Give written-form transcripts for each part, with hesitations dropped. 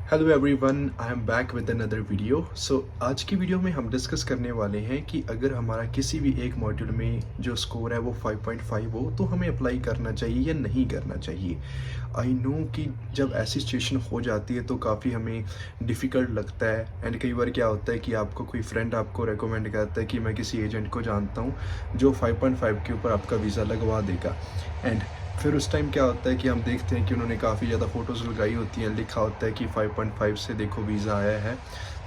Hello everyone, I am back with another video. आज की video में हम डिस्कस करने वाले हैं कि अगर हमारा किसी भी एक मॉड्यूल में जो स्कोर है वो 5.5 हो तो हमें अप्लाई करना चाहिए या नहीं करना चाहिए। आई नो कि जब ऐसी सिचुएशन हो जाती है तो काफ़ी हमें डिफ़िकल्ट लगता है। एंड कई बार क्या होता है कि आपको कोई फ्रेंड आपको रेकमेंड करता है कि मैं किसी एजेंट को जानता हूँ जो 5.5 के ऊपर आपका वीज़ा लगवा देगा। एंड फिर उस टाइम क्या होता है कि हम देखते हैं कि उन्होंने काफ़ी ज़्यादा फ़ोटोज़ लगाई होती हैं, लिखा होता है कि 5.5 से देखो वीज़ा आया है।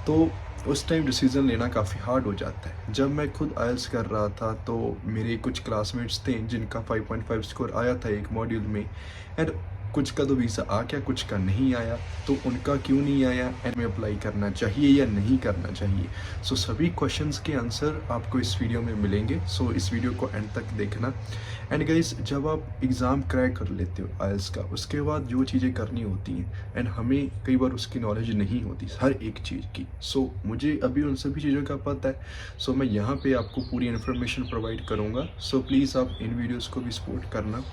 तो उस टाइम डिसीज़न लेना काफ़ी हार्ड हो जाता है। जब मैं खुद आइल्स कर रहा था तो मेरे कुछ क्लासमेट्स थे जिनका 5.5 स्कोर आया था एक मॉड्यूल में। एंड कुछ का तो वीज़ा आ गया, कुछ का नहीं आया। तो उनका क्यों नहीं आया एंड में अप्लाई करना चाहिए या नहीं करना चाहिए। सभी क्वेश्चंस के आंसर आपको इस वीडियो में मिलेंगे। इस वीडियो को एंड तक देखना। एंड गाइस, जब आप एग्ज़ाम क्रैक कर लेते हो आइल्स का, उसके बाद जो चीज़ें करनी होती हैं एंड हमें कई बार उसकी नॉलेज नहीं होती हर एक चीज़ की। मुझे अभी उन सभी चीज़ों का पता है। मैं यहाँ पे आपको पूरी इन्फॉर्मेशन प्रोवाइड करूँगा। प्लीज़ आप इन वीडियोज़ को भी सपोर्ट करना।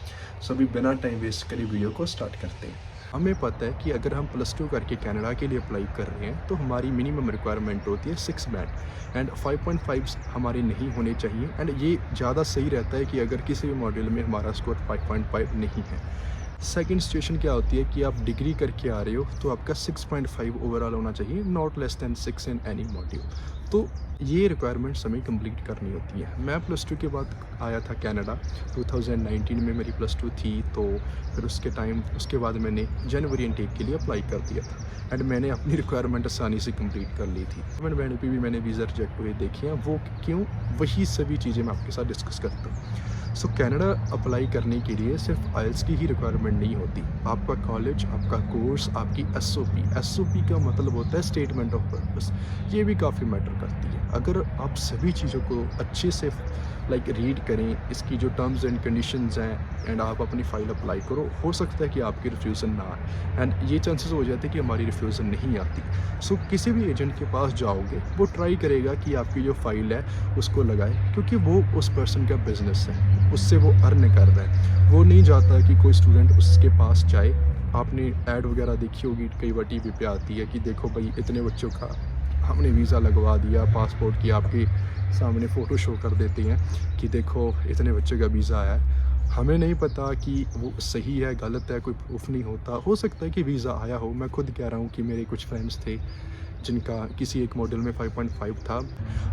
अभी बिना टाइम वेस्ट करे वीडियो को स्टार्ट करते हैं। हमें पता है कि अगर हम +2 करके कनाडा के लिए अप्लाई कर रहे हैं तो हमारी मिनिमम रिक्वायरमेंट होती है 6 बैंड एंड 5.5 हमारे नहीं होने चाहिए। एंड ये ज़्यादा सही रहता है कि अगर किसी भी मॉड्यूल में हमारा स्कोर 5.5 नहीं है। सेकंड सिचुएशन क्या होती है कि आप डिग्री करके आ रहे हो तो आपका 6.5 ओवरऑल होना चाहिए, not less than 6 in any module. तो ये रिक्वायरमेंट्स हमें कंप्लीट करनी होती है। मैं +2 के बाद आया था कनाडा, 2019 में मेरी +2 थी। तो फिर उसके बाद मैंने जनवरी इनटेक के लिए अप्लाई कर दिया था एंड मैंने अपनी रिक्वायरमेंट आसानी से कंप्लीट कर ली थी। मैंने भी मैंने वीज़ा रिजेक्ट हुए देखे हैं, वो क्यों, वही सभी चीज़ें मैं आपके साथ डिस्कस करता हूँ। कनाडा अप्लाई करने के लिए सिर्फ आइल्स की ही रिक्वायरमेंट नहीं होती। आपका कॉलेज, आपका कोर्स, आपकी एसओपी का मतलब होता है स्टेटमेंट ऑफ पर्पस। ये भी काफ़ी मैटर करती है। अगर आप सभी चीज़ों को अच्छे से रीड करें, इसकी जो टर्म्स एंड कंडीशंस हैं एंड आप अपनी फ़ाइल अप्लाई करो, हो सकता है कि आपकी रिफ्यूज़न ना आए एंड ये चांसेस हो जाते हैं कि हमारी रिफ्यूज़न नहीं आती। किसी भी एजेंट के पास जाओगे वो ट्राई करेगा कि आपकी जो फ़ाइल है उसको लगाए, क्योंकि वो उस पर्सन का बिज़नेस है, उससे वो अर्न कर रहा है। वो नहीं चाहता कि कोई स्टूडेंट उसके पास जाए। आपने ऐड वगैरह देखी होगी, कई बार टीवी पे आती है कि देखो भाई इतने बच्चों का हमने वीज़ा लगवा दिया, पासपोर्ट की आपके सामने फ़ोटो शो कर देते हैं कि देखो इतने बच्चे का वीज़ा आया है। हमें नहीं पता कि वो सही है गलत है, कोई प्रूफ नहीं होता। हो सकता है कि वीज़ा आया हो। मैं खुद कह रहा हूँ कि मेरे कुछ फ्रेंड्स थे जिनका किसी एक मॉडल में 5.5 था।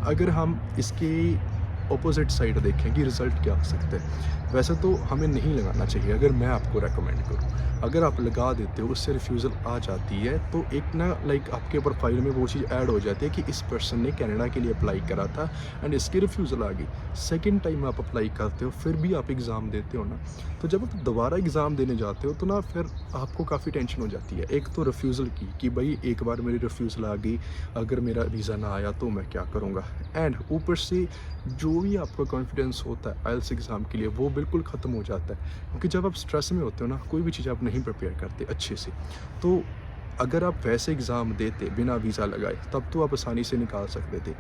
अगर हम इसके ऑपोजिट साइड देखें कि रिज़ल्ट क्या हो सकता है, वैसे तो हमें नहीं लगाना चाहिए। अगर मैं आपको रेकमेंड करूँ, अगर आप लगा देते हो, उससे रिफ्यूज़ल आ जाती है तो एक ना आपके प्रोफाइल में वो चीज़ ऐड हो जाती है कि इस पर्सन ने कनाडा के लिए अप्लाई करा था एंड इसकी रिफ्यूज़ल आ गई। सेकंड टाइम आप अप्लाई करते हो, फिर भी आप एग्ज़ाम देते हो ना, तो जब आप दोबारा एग्ज़ाम देने जाते हो तो ना फिर आपको काफ़ी टेंशन हो जाती है। एक तो रिफ्यूज़ल की कि भाई एक बार मेरी रिफ्यूज़ल आ गई, अगर मेरा वीज़ा ना आया तो मैं क्या करूँगा। एंड ऊपर से जो भी आपका कॉन्फिडेंस होता है आइल्स एग्ज़ाम के लिए, वो बिल्कुल ख़त्म हो जाता है। क्योंकि जब आप स्ट्रेस में होते हो ना, कोई भी चीज़ आप नहीं प्रिपेयर करते अच्छे से, तो अगर आप वैसे एग्ज़ाम देते बिना वीज़ा लगाए तब तो आप आसानी से निकाल सकते थे।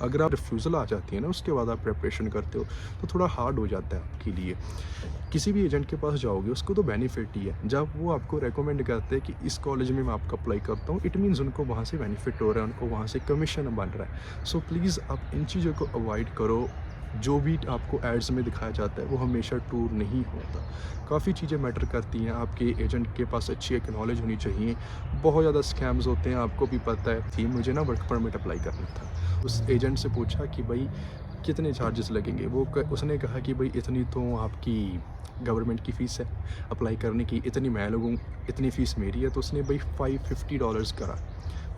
अगर आप रिफ्यूज़ल आ जाती है ना, उसके बाद आप प्रिपरेशन करते हो तो थोड़ा हार्ड हो जाता है आपके लिए। किसी भी एजेंट के पास जाओगे उसको तो बेनिफिट ही है। जब वो आपको रेकमेंड करते हैं कि इस कॉलेज में मैं आपका अप्लाई करता हूँ, इट मीन्स उनको वहाँ से बेनिफिट हो रहा है, उनको वहाँ से कमीशन बन रहा है। प्लीज़ आप इन चीज़ों को अवॉइड करो। जो भी आपको एड्स में दिखाया जाता है वो हमेशा ट्रू नहीं होता। काफ़ी चीज़ें मैटर करती हैं। आपके एजेंट के पास अच्छी एक नॉलेज होनी चाहिए। बहुत ज़्यादा स्कैम्स होते हैं, आपको भी पता है। मुझे ना वर्क परमिट अप्लाई करना था। उस एजेंट से पूछा कि भाई कितने चार्जेस लगेंगे। उसने कहा कि भाई इतनी तो आपकी गवर्नमेंट की फ़ीस है अप्लाई करने की, इतनी मैं लगूँ, इतनी फ़ीस मेरी है। तो उसने भाई $550 करा।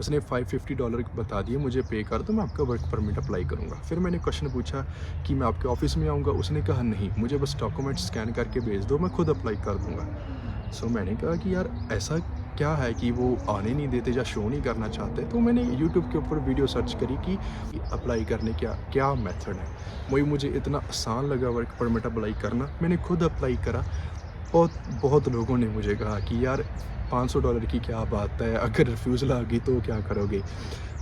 उसने $550 बता दिए, मुझे पे कर दो, मैं आपका वर्क परमिट अप्लाई करूँगा। फिर मैंने क्वेश्चन पूछा कि मैं आपके ऑफ़िस में आऊँगा? उसने कहा नहीं, मुझे बस डॉक्यूमेंट स्कैन करके भेज दो, मैं खुद अप्लाई कर दूँगा। मैंने कहा कि यार ऐसा क्या है कि वो आने नहीं देते या शो नहीं करना चाहते। तो मैंने यूट्यूब के ऊपर वीडियो सर्च करी कि अप्लाई करने का क्या मेथड है। वही मुझे इतना आसान लगा वर्क परमिट अप्लाई करना। मैंने खुद अप्लाई करा। बहुत बहुत लोगों ने मुझे कहा कि यार $500 की क्या बात है, अगर रिफ्यूज़ल आ गई तो क्या करोगे।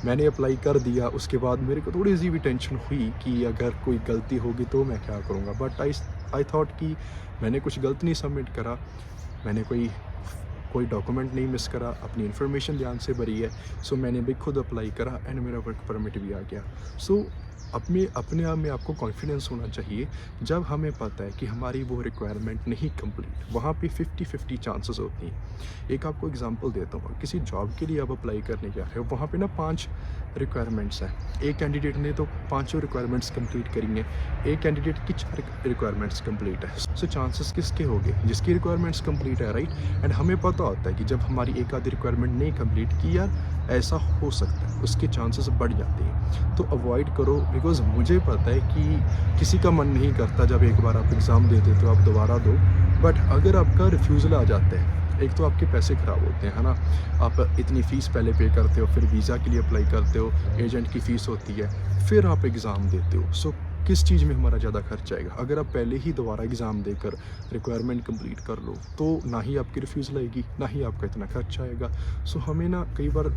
मैंने अप्लाई कर दिया। उसके बाद मेरे को थोड़ी सी भी टेंशन हुई कि अगर कोई गलती होगी तो मैं क्या करूँगा। बट आई थॉट कि मैंने कुछ गलत नहीं सबमिट करा। मैंने कोई कोई डॉक्यूमेंट नहीं मिस करा, अपनी इन्फॉर्मेशन ध्यान से भरी है। सो मैंने भी खुद अप्लाई करा एंड मेरा वर्क परमिट भी आ गया। सो अपने आप में आपको कॉन्फिडेंस होना चाहिए। जब हमें पता है कि हमारी वो रिक्वायरमेंट नहीं कंप्लीट, वहाँ पे 50-50 चांसेस होती हैं। एक आपको एग्जांपल देता हूँ, किसी जॉब के लिए आप अप्लाई करने जा रहे हो, वहाँ पे ना 5 रिक्वायरमेंट्स हैं। एक कैंडिडेट ने तो पाँचों रिक्वायरमेंट्स कंप्लीट करी हैं, एक कैंडिडेट की 4 रिक्वायरमेंट्स कंप्लीट है। सो चांसेस किसके हो गए? जिसकी रिक्वायरमेंट्स कंप्लीट है, राइट। एंड हमें पता होता है कि जब हमारी एक आधी रिक्वायरमेंट नहीं कंप्लीट की, यार ऐसा हो सकता है, उसके चांसेस बढ़ जाते हैं। तो अवॉइड करो, बिकॉज़ मुझे पता है कि किसी का मन नहीं करता जब एक बार आप एग्ज़ाम दे देते हो आप दोबारा दो। बट अगर आपका रिफ्यूज़ल आ जाता है, एक तो आपके पैसे ख़राब होते हैं, है ना? आप इतनी फ़ीस पहले पे करते हो, फिर वीज़ा के लिए अप्लाई करते हो, एजेंट की फ़ीस होती है, फिर आप एग्ज़ाम देते हो। सो किस चीज़ में हमारा ज़्यादा खर्च आएगा? अगर आप पहले ही दोबारा एग्ज़ाम देकर रिक्वायरमेंट कंप्लीट कर लो, तो ना ही आपकी रिफ्यूज़ल आएगी, ना ही आपका इतना खर्च आएगा। सो हमें ना कई बार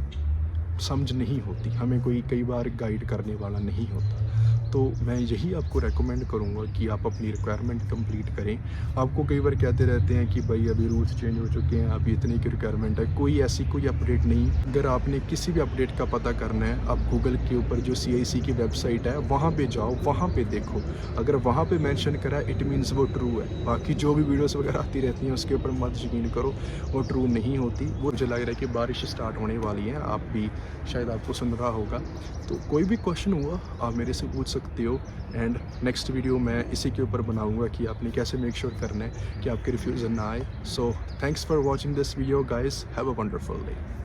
समझ नहीं होती, हमें कोई कई बार गाइड करने वाला नहीं होता। तो मैं यही आपको रेकमेंड करूँगा कि आप अपनी रिक्वायरमेंट कंप्लीट करें। आपको कई बार कहते रहते हैं कि भाई अभी रूल्स चेंज हो चुके हैं, अभी इतने की रिक्वायरमेंट है। कोई ऐसी कोई अपडेट नहीं। अगर आपने किसी भी अपडेट का पता करना है, आप गूगल के ऊपर जो CIC की वेबसाइट है वहाँ पे जाओ, वहाँ पे देखो। अगर वहाँ पे मेंशन करा है, इट मीन्स वो ट्रू है। बाकी जो भी वीडियोस वगैरह आती रहती हैं उसके ऊपर मत यकीन करो, वो ट्रू नहीं होती। वो मुझे लग रहा है कि बारिश स्टार्ट होने वाली है, आप भी शायद आपको सुन रहा होगा। तो कोई भी क्वेश्चन हुआ आप मेरे से पूछ सकते हो। एंड नेक्स्ट वीडियो मैं इसी के ऊपर बनाऊंगा कि आपने कैसे मेक श्योर करना है कि आपके रिफ्यूज़ल ना आए। So thanks for watching this video guys, have a wonderful day.